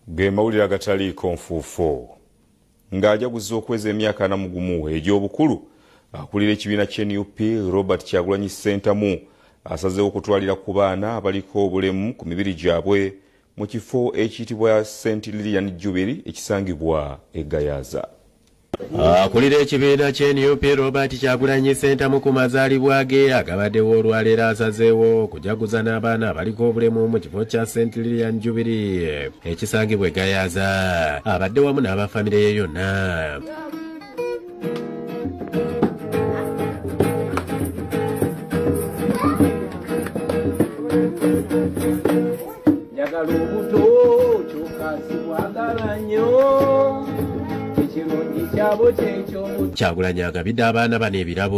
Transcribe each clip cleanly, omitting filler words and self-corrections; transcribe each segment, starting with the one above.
Ge mawulire agataliiko nfuufo ng'ajaguzza okweza emyaka 41 egy'obukulu akulira ekibiina ky'NUP Robert Kyagulanyi Ssentamu asazeewo okutwalira ku baana abaliko obulemu ku mibiri gyabwe mu kifo ekiyitibwa St. Lilian Jubilee ekisangibwa e Gayaza. Akulira ekibiina ky'NUP Robert Kyagulanyi Ssentamu ku mazaalibwa ge agabaddewo olwaleero asazeewo okujaguza n'abaana abaliko obulemu mu kifo kya St. Lilian Jubilee ekisangibwa e Gayaza. Abadde wamu n'abafamire ye yonna. Njagala obuto kyokasi bwagala nnyo. Kyagulanyi agabidde abaana bano ebirabo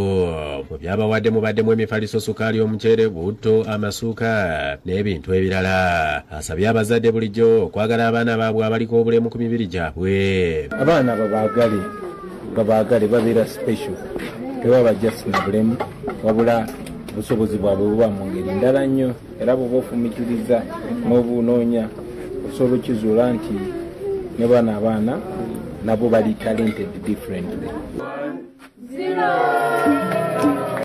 mu byabawadde mubaddemu emifaliso, sukaali, omuceere, butto, amasuuka n'ebintu ebirala. Asabye abazadde bulijjo okwagala abaana baabwe abaliko obulemu ku mibiri gyabwe. Abaana babaagale babeera special, tebaba just na bulemu wabula obusobozi bwabwe buba mu ngeri ndala nnyo, era bw'oba ofumikiriza n'obunoonya osobola okukizuula nti ne bano abaana Nabo bali talented differently.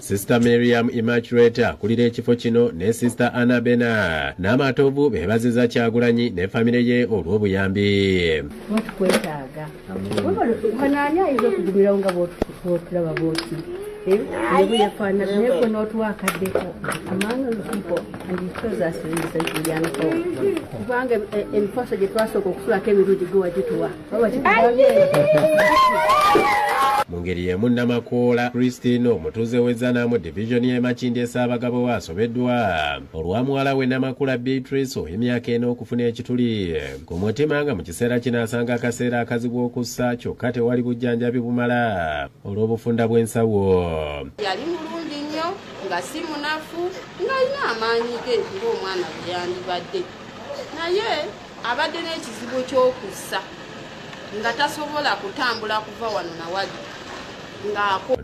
Sister Miriam Immaculate akulira ekifo kino ne Sister Anna Bena n'amatovu beebaziza Kyagulanyi ne famire ye olw'obuyambi. Tukwetaaga kanaani ayinza okugumirawo nga bw'otulaba bw'oti nebuyafaanana naye gwe n'otuwakaddeko among the people and it shows us in the young folk. Kubanga emifaso gye twasooka okusulako emirundi gwe wagituwa mu ngeri y'emu Namakoola Christine omutuuze w'Ezzanaamu division y'e Makindye Ssaabagabo asobeddwa olwa muwala we Namakula Beatrice ow'emyaka 4 okufuna ekituli ku mutima nga mu kiseera kino asanga akaseera akazibu okussa kyokka tewali bujjanjabi bumala olw'obufunda bw'ensawo. Yali mulungi nnyo nga si munafu ng'alina amaanyi ge ng'omwana bwe yandibadde, naye abadde n'ekizibu ky'okussa nga tasobola kutambula kuva wano na wali.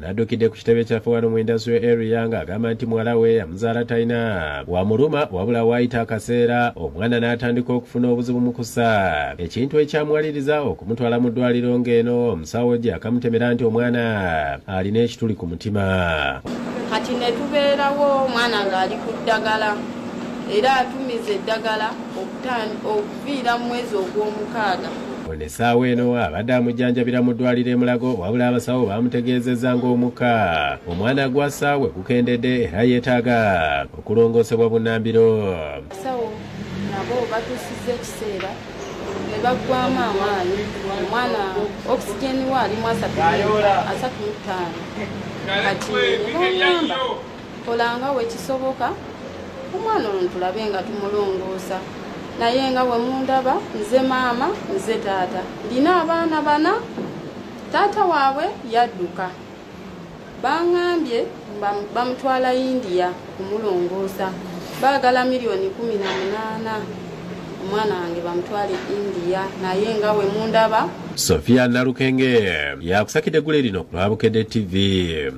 N'addukidde ku kitebe kyaffe wano mu industrial area ng'agamba nti muwala we yamuzaala talina wamuluma wabula waayita akaseera omwana n'atandika okufuna obuzibu mu kussa, ekintu ekyamuwaliriza okumutwala mu ddwaliro ng'eno omusawo gye akamutemera nti omwana alina ekituli ku mutima. Kati ne tubeerawo omwana ng'ali ku ddagala era atumiza eddagala okuviira mu mwezi ogw'omukaaga. Essaawa eno abadde amujjanjabira mu ddwaliro e Mulago wabula abasawo bamutegeezezza ng'omukka omwana gwassa we gukendedde era yeetaaga okulongoosebwa bunnambiro. Abasawo nabo batuusizza ekiseera ne baggwamu amaanyi, omwana oxygen we alimu 35. Kati nebagamba kolanga wekisoboka omwana ono tulabe nga tumulongoosa, naye nga we mundaba nze maama nze taata, ndina abaana 4, taata waabwe yadduka, baŋŋambye bamutwala India kumulongoosa, baagala $18 million omwana wange bamutwale India, naye nga we mundaba. Sofia Nalukenge yakusakidde eggule lino ku lwa Bukedde TV.